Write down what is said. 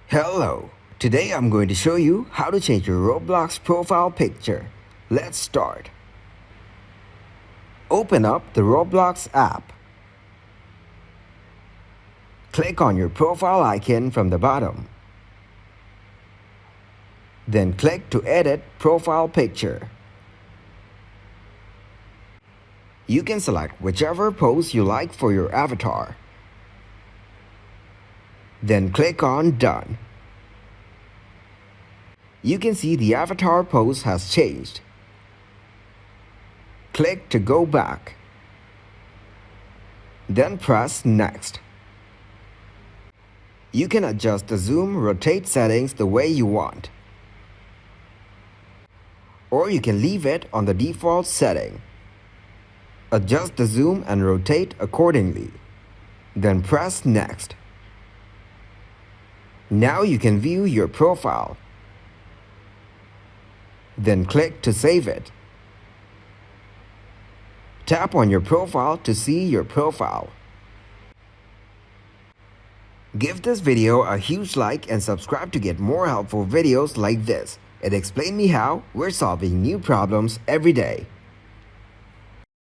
Hello, today I'm going to show you how to change your Roblox profile picture. Let's start. Open up the Roblox app. Click on your profile icon from the bottom. Then click to edit profile picture. You can select whichever pose you like for your avatar. Then click on Done. You can see the avatar pose has changed. Click to go back. Then press Next. You can adjust the zoom, rotate settings the way you want. Or you can leave it on the default setting. Adjust the zoom and rotate accordingly. Then press Next. Now you can view your profile. Then click to save it. Tap on your profile to see your profile. Give this video a huge like and subscribe to get more helpful videos like this. It explains me how we're solving new problems every day.